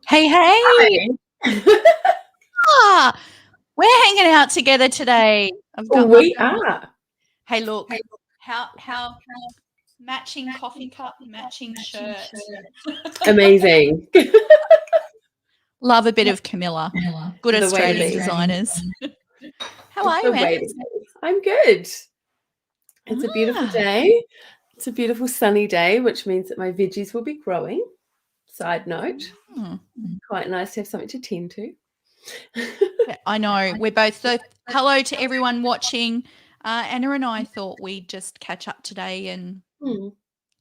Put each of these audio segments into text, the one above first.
Hey, hey. Hi. Ah, we're hanging out together today. I've got my We are. Hey, look. How matching coffee cup, matching shirt. Amazing. Love a bit of Camilla. Good The way to Australian be. designers. How It's are the you, Anne? way to be. I'm good. It's a beautiful Ah, day. It's a beautiful sunny day, which means that my veggies will be growing. Side note, hmm. quite nice to have something to tend to. I know. We're both so hello to everyone watching. Anna and I thought we'd just catch up today and Hmm.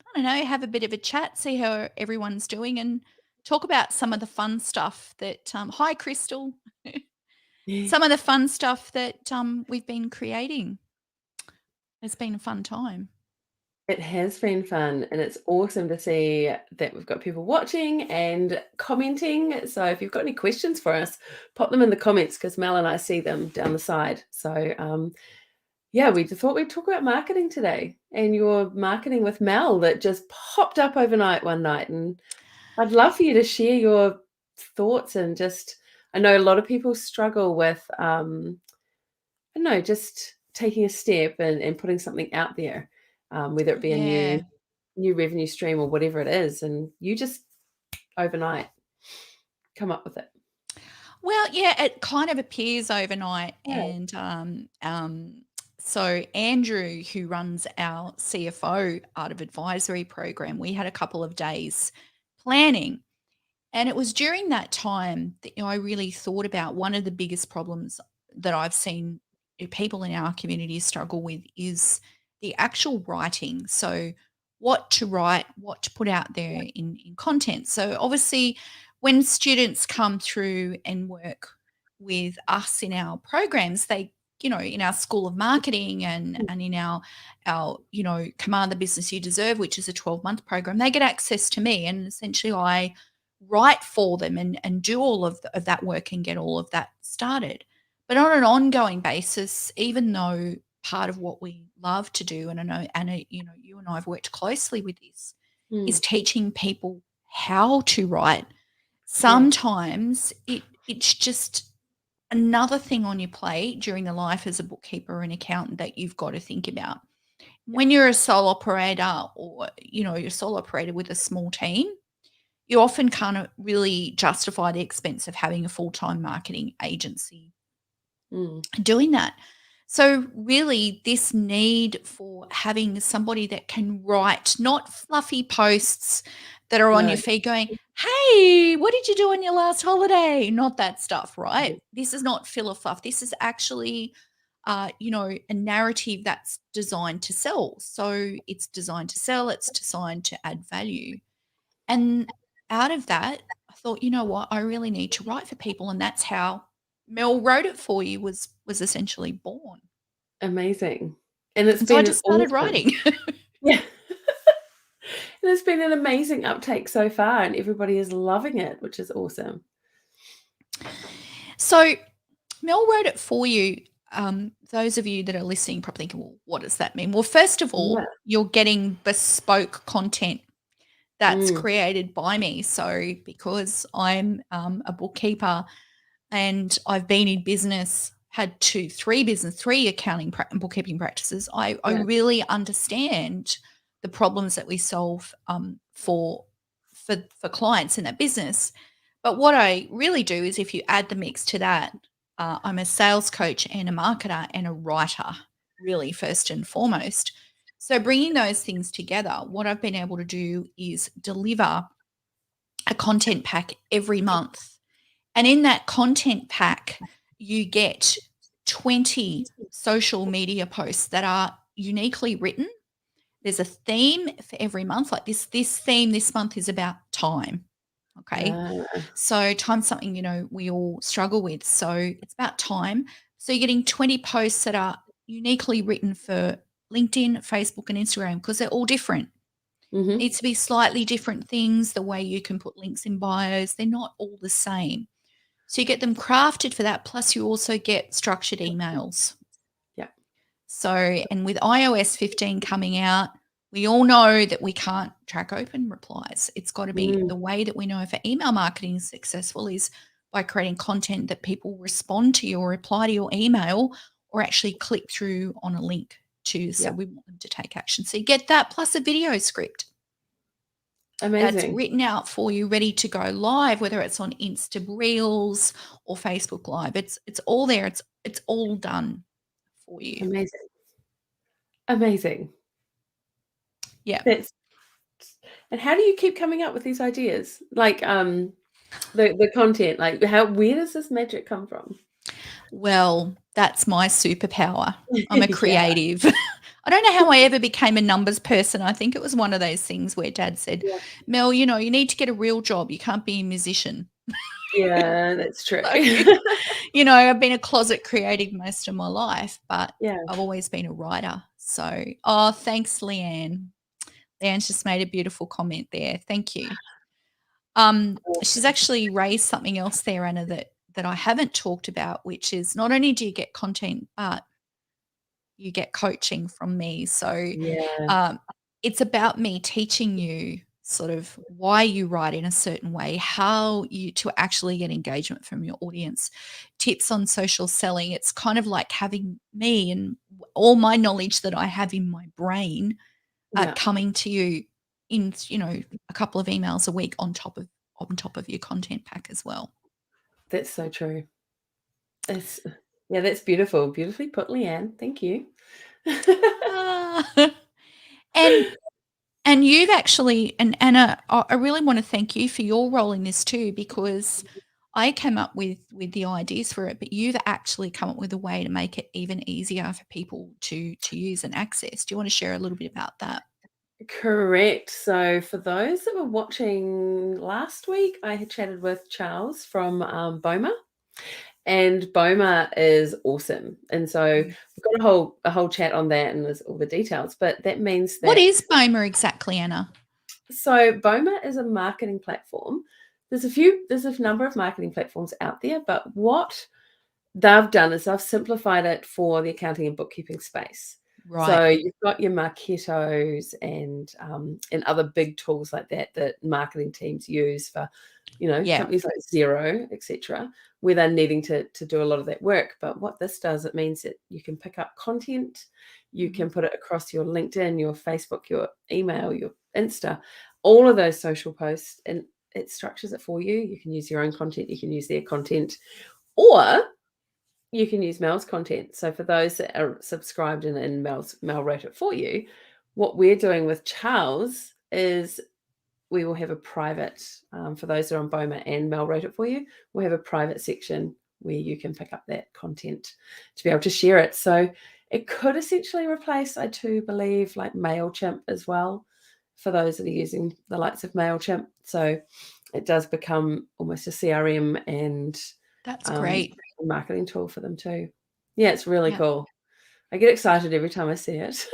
I don't know, have a bit of a chat, see how everyone's doing, and talk about some of the fun stuff that. Hi, Crystal. Some of the fun stuff that we've been creating. It's been a fun time. It has been fun, and it's awesome to see that we've got people watching and commenting. So if you've got any questions for us, pop them in the comments because Mel and I see them down the side. So yeah, we just thought we'd talk about marketing today and your marketing with Mel that just popped up overnight one night. And I'd love for you to share your thoughts and just, I know a lot of people struggle with, I don't know, just taking a step and putting something out there, whether it be a Yeah. new revenue stream or whatever it is. And you just overnight come up with it. Well, yeah, it kind of appears overnight, Yeah. and so Andrew, who runs our CFO Art of Advisory program, we had a couple of days planning, and it was during that time that I really thought about one of the biggest problems that I've seen people in our community struggle with is the actual writing. So, what to write, what to put out there in content. So, obviously, when students come through and work with us in our programs, they in our school of marketing and in our command the business you deserve, which is a 12-month program, they get access to me, and essentially I write for them and do all of that work and get all of that started. But on an ongoing basis, even though part of what we love to do, and I know Anna, you and I have worked closely with this, is Mm, teaching people how to write. yeah. Sometimes it's just another thing on your plate during the life as a bookkeeper or an accountant that you've got to think about. Yeah. When you're a sole operator or you're a sole operator with a small team, you often can't really justify the expense of having a full-time marketing agency Mm, doing that. So really this need for having somebody that can write, not fluffy posts that are on no. your feed going, "Hey, what did you do on your last holiday?" Not that stuff, Mhm. right? This is not filler fluff. This is actually a narrative that's designed to sell. So it's designed to sell, it's designed to add value. And out of that, I thought, you know what? I really need to write for people, and that's how Mel Wrote It For You was essentially born. Amazing. And it's And so I been an just started awesome. writing. Yeah. And it's been an amazing uptake so far, and everybody is loving it, which is awesome. So Mel Wrote It For You. Those of you that are listening probably thinking, well, what does that mean? Well, first of Yeah. all, you're getting bespoke content that's Mm, created by me. So because I'm a bookkeeper and I've been in business, had three accounting and bookkeeping practices. I yeah. really understand the problems that we solve for clients in that business. But what I really do is, if you add the mix to that, I'm a sales coach and a marketer and a writer, really first and foremost. So bringing those things together, what I've been able to do is deliver a content pack every month, and in that content pack, you get 20 social media posts that are uniquely written. There's a theme for every month. Like this theme this month is about time. Okay. Ah, So time's something, we all struggle with. So it's about time. So you're getting 20 posts that are uniquely written for LinkedIn, Facebook, and Instagram because they're all different. mhm. Needs to be slightly different things, the way you can put links in bios. They're not all the same. So you get them crafted for that, plus you also get structured emails. Yeah. So, and with iOS 15 coming out, We all know that we can't track open replies. It's got to be Mm, the way that we know if email marketing is successful is by creating content that people respond to you or reply to your email or actually click through on a link to. So yeah, we want them to take action. So you get that plus a video script that's amazing. written out for you, ready to go live, whether it's on Insta Reels or Facebook Live. It's all there. It's all done for you. Amazing. Amazing. Yeah. That's and how do you keep coming up with these ideas? Like, the content, like, where does this magic come from? Well, that's my superpower. I'm a Yeah, creative. I don't know how I ever became a numbers person. I think it was one of those things where dad said, yeah, "Mel, you need to get a real job. You can't be a musician." yeah, that's true. So, I've been a closet creative most of my life, but Yeah, I've always been a writer. So, oh, thanks, Leanne. Leanne's just made a beautiful comment there. Thank you. She's awesome. actually raised something else there, Anna, that I haven't talked about, which is not only do you get content, but you get coaching from me. So Yeah, um, it's about me teaching you sort of why you write in a certain way, how you to actually get engagement from your audience, tips on social selling. It's kind of like having me and all my knowledge that I have in my brain yeah, coming to you in a couple of emails a week on top of your content pack as well. that's so true. It's yeah, that's beautiful. Beautifully put, Leanne. Thank you. Ah. and And you've actually and Anna, I really wanna thank you for your role in this too, because I came up with the ideas for it, but you've actually come up with a way to make it even easier for people to use and access. Do you wanna share a little bit about that? Correct. So for those that were watching last week, I had chatted with Charles from, BOMA. And BOMA is awesome, and so Mm. we've got a whole chat on that, and there's all the details, but that means What that is BOMA exactly, Anna? so BOMA is a marketing platform. There's a number of marketing platforms out there, but what they've done is they've simplified it for the accounting and bookkeeping space. Right. So you've got your Marketos and other big tools like that that marketing teams use for, Yeah. companies like Xero, etc., where they're needing to do a lot of that work. But what this does, it means that you can pick up content, you Mhm. can put it across your LinkedIn, your Facebook, your email, your Insta, all of those social posts, and it structures it for you. You can use your own content, you can use their content, or you can use Mel's content. So for those that are subscribed and Mel wrote it for you, what we're doing with Charles is we will have a private, for those that are on BOMA and Mel wrote it for you, we'll have a private section where you can pick up that content to be able to share it. So it could essentially replace, I do believe, like MailChimp as well, for those that are using the likes of MailChimp. So it does become almost a CRM and That's um, great. marketing tool for them too. Yeah, it's really Yeah. cool. I get excited every time I see it.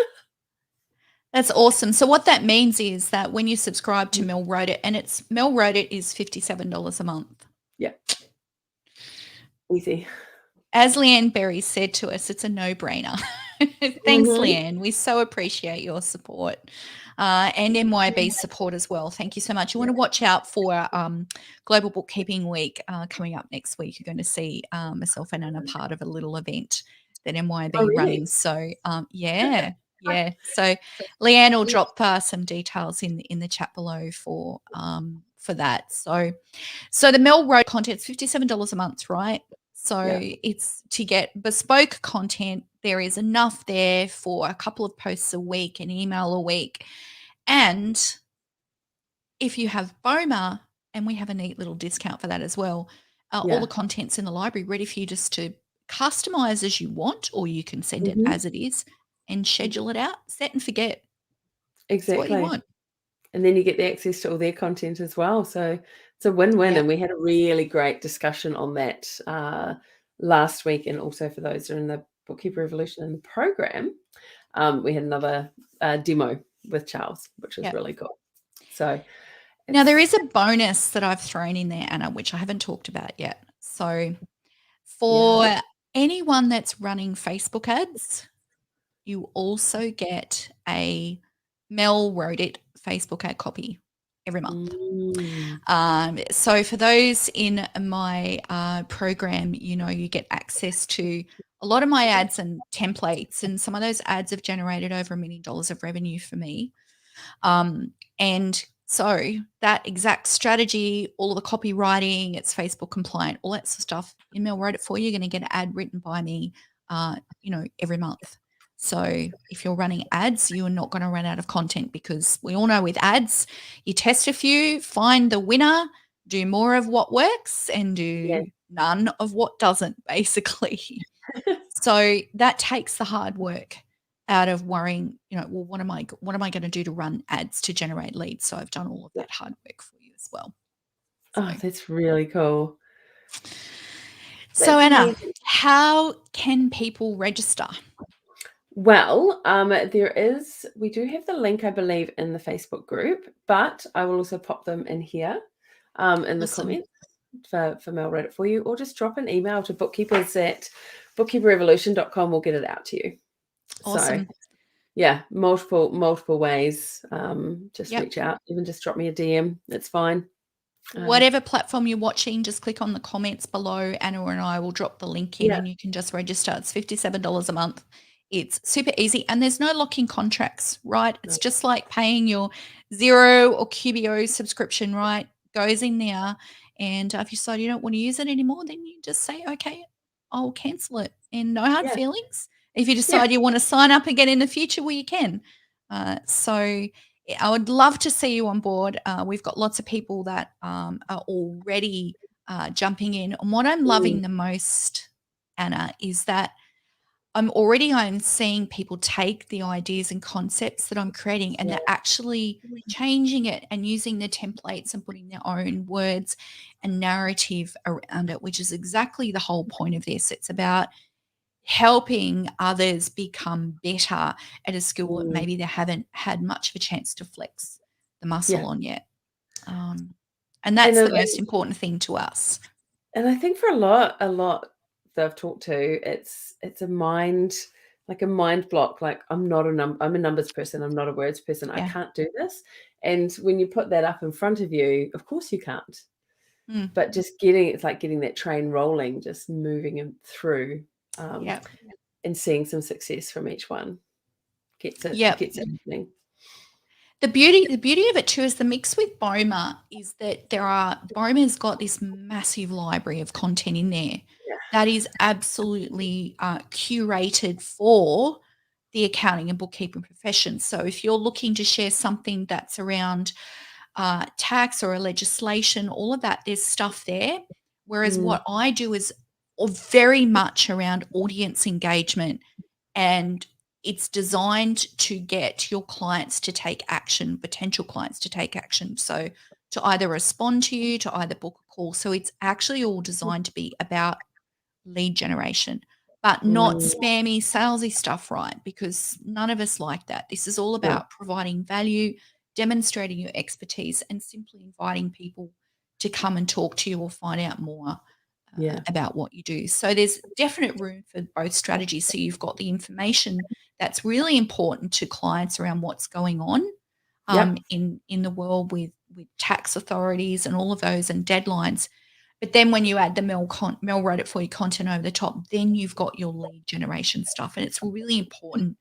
That's awesome. So what that means is that when you subscribe to Mel Wrote It, and it's Mel Wrote It is $57 a month. Yeah, easy. As Leanne Berry said to us, it's a no-brainer. Thanks, Mhm. Leanne. We so appreciate your support, and MYB's support as well. Thank you so much. You want Yeah. to watch out for Global Bookkeeping Week coming up next week. You're going to see myself and Anna part of a little event that Oh, MYB really? runs. So yeah, yeah. So Leanne will Yeah, drop some details in the chat below for that. So the Mel Road content's $57 a month, right? So yeah. it's to get bespoke content. There is enough there for a couple of posts a week, an email a week. And if you have BOMA, and we have a neat little discount for that as well, all the Yeah. content's in the library ready for you just to customize as you want, or you can send it Mhm. as it is and Mhm. schedule it out, set and forget. It's what you Exactly. want. And then you get the access to all their content as well. So it's a win-win. Yeah. And we had a really great discussion on that last week. And also for those that are in the Bookkeeper Revolution in the program, we had another demo with Charles, which was Yeah. really cool. So Now, there it's is a bonus that I've thrown in there, Anna, which I haven't talked about yet. So, yeah. for anyone that's running Facebook ads, you also get a Mel wrote it, Facebook ad copy every month. Mm. So for those in my program, you get access to a lot of my ads and templates, and some of those ads have generated over $1 million of revenue for me. And so that exact strategy, all of the copywriting, it's Facebook compliant, all that sort of stuff. Email wrote it for you. You're going to get an ad written by me, every month. So if you're running ads, you are not going to run out of content, because we all know with ads, you test a few, find the winner, do more of what works and Yeah. do none of what doesn't, basically. So that takes the hard work out of worrying, well, what am I going to do to run ads to generate leads? So I've done all of Yeah. that hard work for you as well. Oh, that's really cool. So That's Anna, amazing. how can people register? Well, we do have the link, I believe, in the Facebook group, but I will also pop them in here in the Awesome. comments for Mel wrote it for you, or just drop an email to bookkeepers at bookkeeperrevolution.com. We'll get it out to you. Awesome. So yeah, multiple ways. Just Yep. reach out, even just drop me a DM. It's fine. Whatever platform you're watching, just click on the comments below. Anna and I will drop the link in Yeah, and you can just register. It's $57 a month. It's super easy and there's no lock-in contracts, right? It's no, just like paying your Xero or QBO subscription, right? Goes in there, and if you decide you don't want to use it anymore, then you just say, okay, I'll cancel it, and no hard yeah, feelings. If you yeah, decide you want to sign up again in the future, well, you can. So I would love to see you on board. We've got lots of people that are already jumping in. And what I'm mm, loving the most, Anna, is that I'm seeing people take the ideas and concepts that I'm creating, and yeah, they're actually changing it and using the templates and putting their own words and narrative around it, which is exactly the whole point of this. It's about helping others become better at a skill that mm, maybe they haven't had much of a chance to flex the muscle yeah. on yet. And And that's I, the most important thing to us. and I think for a lot that I've talked to, it's a mind, like a mind block. Like I'm a numbers person. I'm not a words person. I Yeah. can't do this. And when you put that up in front of you, of course you can't. Mm. But just it's like getting that train rolling, just moving them through, um, Yeah. and seeing some success from each one Yeah. gets it happening. The beauty of it too is the mix with Boma is that Boma's got this massive library of content in there Yeah. that is absolutely curated for the accounting and bookkeeping profession. So if you're looking to share something that's around tax or a legislation, all of that, there's stuff there. Whereas Mm, what I do is very much around audience engagement, and it's designed to get your clients to take action, potential clients to take action. So to either respond to you, to either book a call. So it's actually all designed to be about lead generation, but not mm, spammy, salesy stuff, right? Because none of us like that. This is all no, about providing value, demonstrating your expertise, and simply inviting people to come and talk to you or find out more yeah. about what you do. So there's definite room for both strategies. So you've got the information that's really important to clients around what's going on Yep. in the world with tax authorities and all of those and deadlines. But then when you add the Mel wrote it for you content over the top, then you've got your lead generation stuff, and it's really important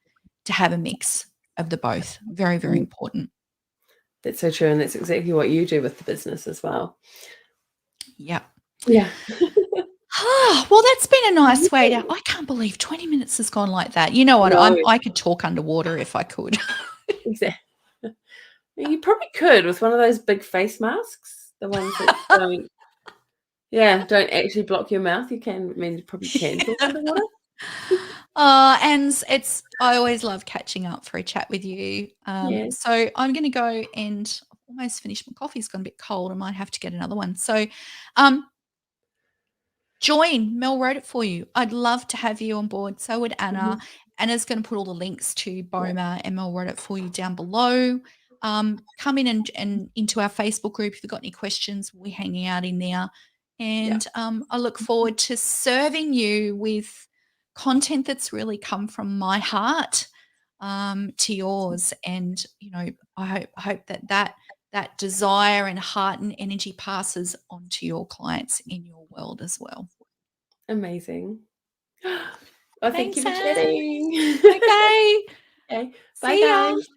to have a mix of the both. Very, very Mm, important. that's so true, and that's exactly what you do with the business as well. Yeah. Yeah. Well, that's been a nice way to I can't believe 20 minutes has gone like that. You know what? No, I could talk underwater if I could. exactly. You probably could with one of those big face masks, the ones that don't actually block your mouth. I mean, you probably can talk underwater. And I always love catching up for a chat with you. Yeah. So I'm gonna go, and I've almost finished my coffee. It's gone a bit cold. I might have to get another one. So, um, join. Mel wrote it for you. I'd love to have you on board. So would Anna. Mhm. Anna's going to put all the links to Yeah. Boma, and Mel wrote it for you down below. Come in and into our Facebook group if you've got any questions. We're hanging out in there, Yeah. and I look forward to serving you with content that's really come from my heart. to yours. And, I hope that desire and heart and energy passes on to your clients in your world as well. Amazing. Well, thank you Thanks, for Anne. chatting. Okay. Okay. Bye, See ya. guys.